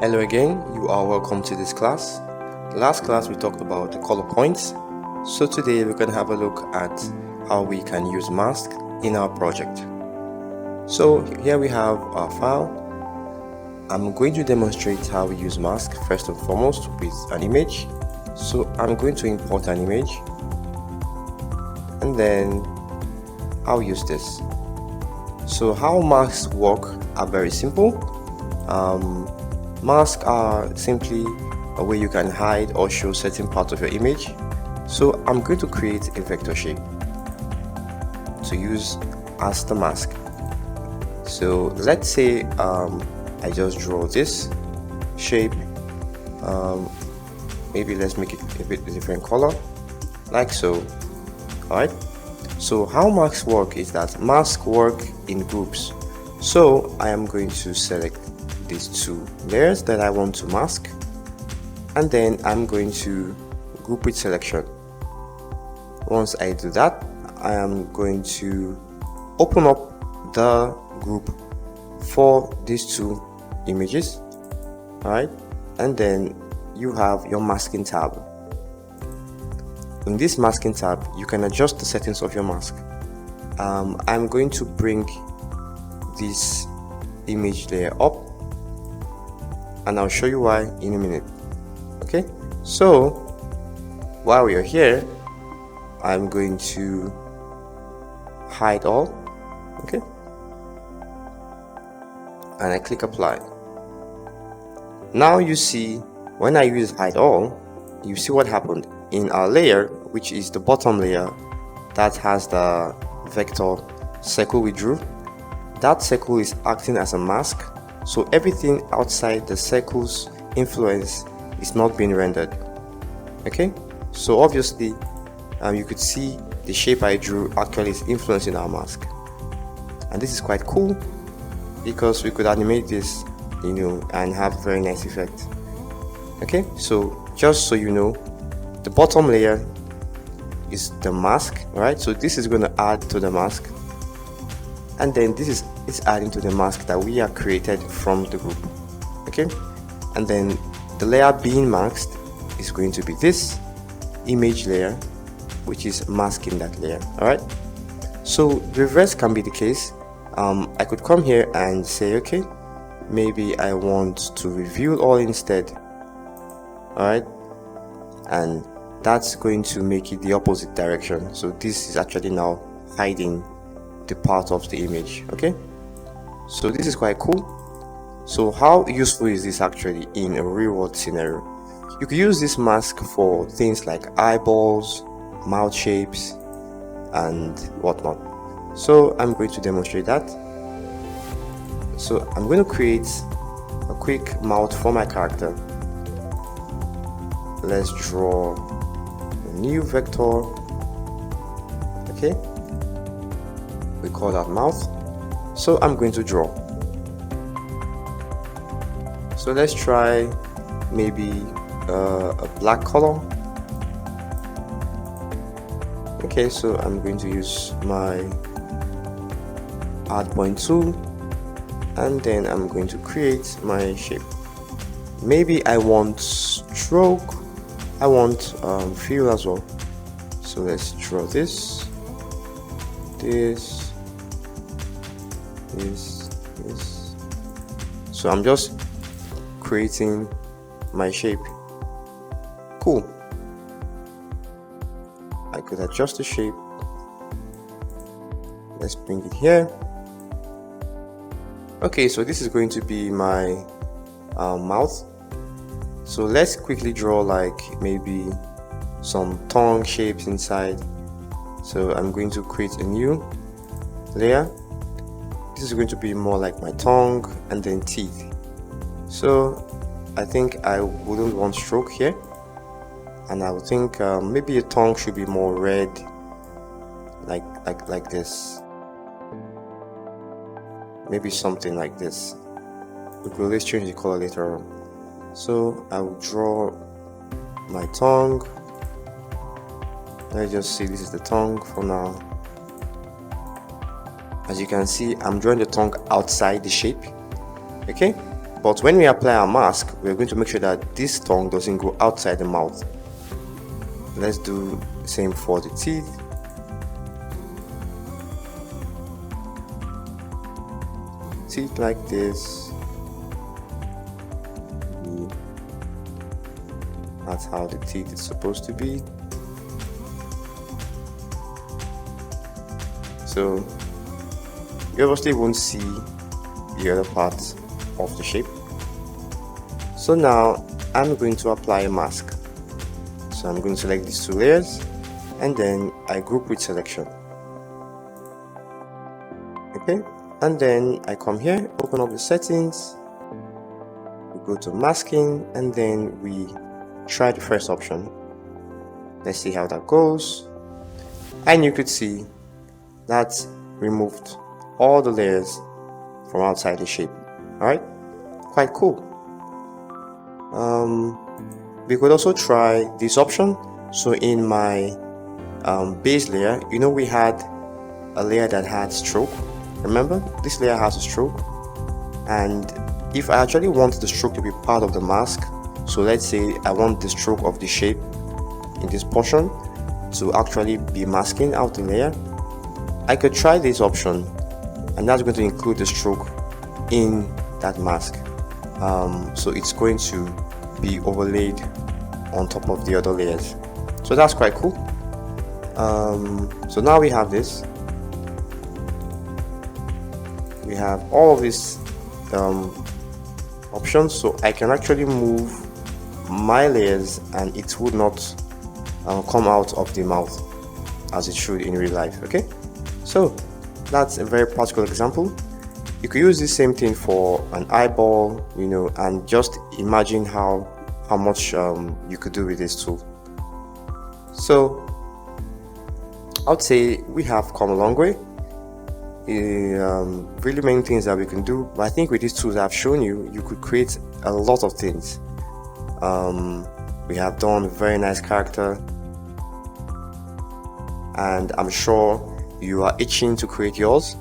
Hello again, you are welcome to this class. Last class we talked about the color points, so today we're going to have a look at how we can use mask in our project. So here we have our file. I'm going to demonstrate how we use mask first and foremost with an image. So I'm going to import an image and then I'll use this. So how masks work are very simple. Masks are simply a way you can hide or show certain parts of your image. So I'm going to create a vector shape to use as the mask. So let's say I just draw this shape. Maybe let's make it a bit different color, like so. Alright, so how masks work is that masks work in groups. So I am going to select these two layers that I want to mask, and then I'm going to group with selection. Once I do that, I am going to open up the group for these two images. Alright, and then you have your masking tab. In this masking tab, you can adjust the settings of your mask. I'm going to bring this image layer up, and I'll show you why in a minute. Okay, so while we are here, I'm going to hide all. Okay, and I click apply. Now you see when I use hide all, you see what happened in our layer, which is the bottom layer that has the vector circle we drew. That circle is acting as a mask, so everything outside the circle's influence is not being rendered. Okay, so obviously you could see the shape I drew actually is influencing our mask, and this is quite cool because we could animate this, and have a very nice effect. Okay, so just so you know, the bottom layer is the mask, right? So this is going to add to the mask, and then this is adding to the mask that we have created from the group. Okay, and then the layer being masked is going to be this image layer, which is masking that layer. All right, so reverse can be the case. I could come here and say, okay, maybe I want to reveal all instead. All right, and that's going to make it the opposite direction. So this is actually now hiding the part of the image. Okay, so this is quite cool. So how useful is this actually in a real world scenario? You could use this mask for things like eyeballs, mouth shapes, and whatnot. So I'm going to demonstrate that. So I'm going to create a quick mouth for my character. Let's draw a new vector. Okay, we call that mouth. So I'm going to draw. So let's try maybe a black color. Okay, so I'm going to use my add point tool, and then I'm going to create my shape. Maybe I want stroke, I want fill as well. So let's draw this, this. So I'm just creating my shape. Cool. I could adjust the shape. Let's bring it here. Okay, so this is going to be my mouth. So let's quickly draw like maybe some tongue shapes inside. So I'm going to create a new layer. This is going to be more like my tongue and then teeth. So I think I wouldn't want stroke here, and I would think maybe a tongue should be more red, like this. Maybe something like this. Okay, let's change the color later on. So I will draw my tongue. Let's just see, this is the tongue for now. As you can see, I'm drawing the tongue outside the shape. Okay, But when we apply our mask, we're going to make sure that this tongue doesn't go outside the mouth. Let's do the same for the teeth. Teeth like this. That's how the teeth is supposed to be. So you obviously won't see the other parts of the shape. So now I'm going to apply a mask. So I'm going to select these two layers and then I group with selection. Okay, and then I come here, open up the settings, we go to masking, and then we try the first option. Let's see how that goes. And you could see that removed all the layers from outside the shape. Alright, quite cool. We could also try this option. So in my base layer, you know, we had a layer that had stroke. Remember, this layer has a stroke, and if I actually want the stroke to be part of the mask, so let's say I want the stroke of the shape in this portion to actually be masking out the layer, I could try this option, and that's going to include the stroke in that mask. So it's going to be overlaid on top of the other layers. So that's quite cool. So now we have this. We have all of these options, so I can actually move my layers and it would not come out of the mouth as it should in real life. Okay, so that's a very practical example. You could use the same thing for an eyeball, you know, and just imagine how much you could do with this tool. So I'd say we have come a long way. Really many things that we can do, but I think with these tools I've shown you, you could create a lot of things. We have done a very nice character, and I'm sure you are itching to create yours.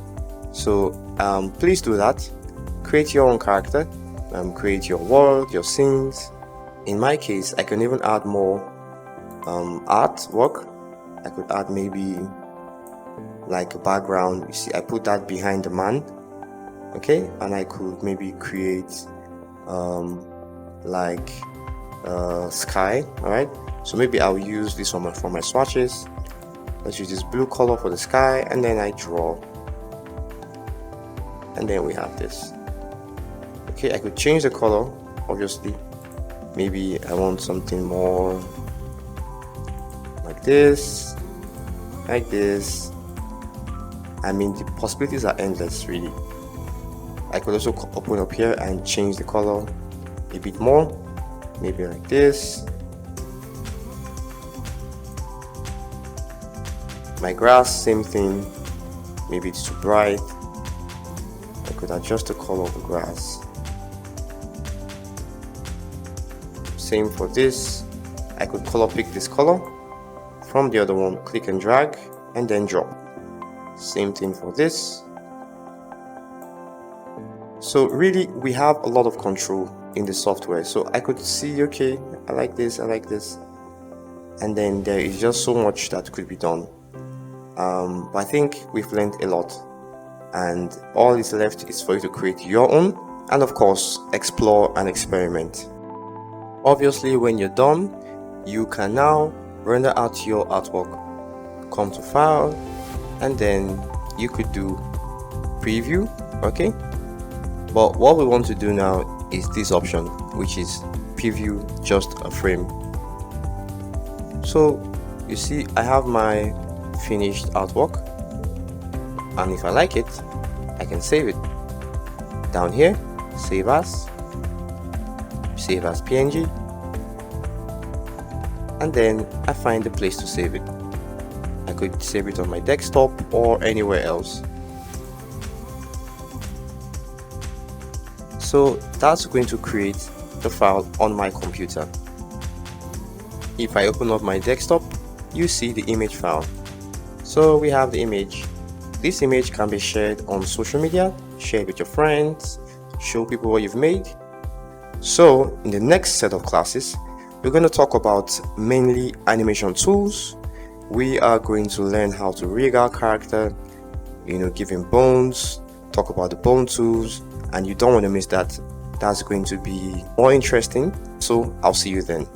So please do that. Create your own character, create your world, your scenes. In my case, I can even add more artwork. I could add maybe like a background. You see, I put that behind the man. Okay, and I could maybe create like sky. All right, so maybe I'll use this one for my swatches. Let's use this blue color for the sky, and then I draw, and then we have this. Okay, I could change the color, obviously. Maybe I want something more like this, like this. I mean, the possibilities are endless, really. I could also open up here and change the color a bit more, maybe like this. My grass, same thing. Maybe it's too bright. I could adjust the color of the grass. Same for this. I could color pick this color from the other one, click and drag, and then draw. Same thing for this. So really, we have a lot of control in the software. So I could see, okay, I like this, and then there is just so much that could be done. But I think we've learned a lot, and all is left is for you to create your own, and of course explore and experiment. Obviously, when you're done, you can now render out your artwork. Come to file, and then you could do preview. Okay, but what we want to do now is this option, which is preview just a frame. So you see, I have my finished artwork, and if I like it, I can save it down here, save as PNG, and then I find a place to save it. I could save it on my desktop or anywhere else. So that's going to create the file on my computer. If I open up my desktop, you see the image file. So we have the image. This image can be shared on social media, share with your friends, show people what you've made, So in the next set of classes, we're going to talk about mainly animation tools. We are going to learn how to rig our character, give him bones, talk about the bone tools, and you don't want to miss that. That's going to be more interesting. So I'll see you then.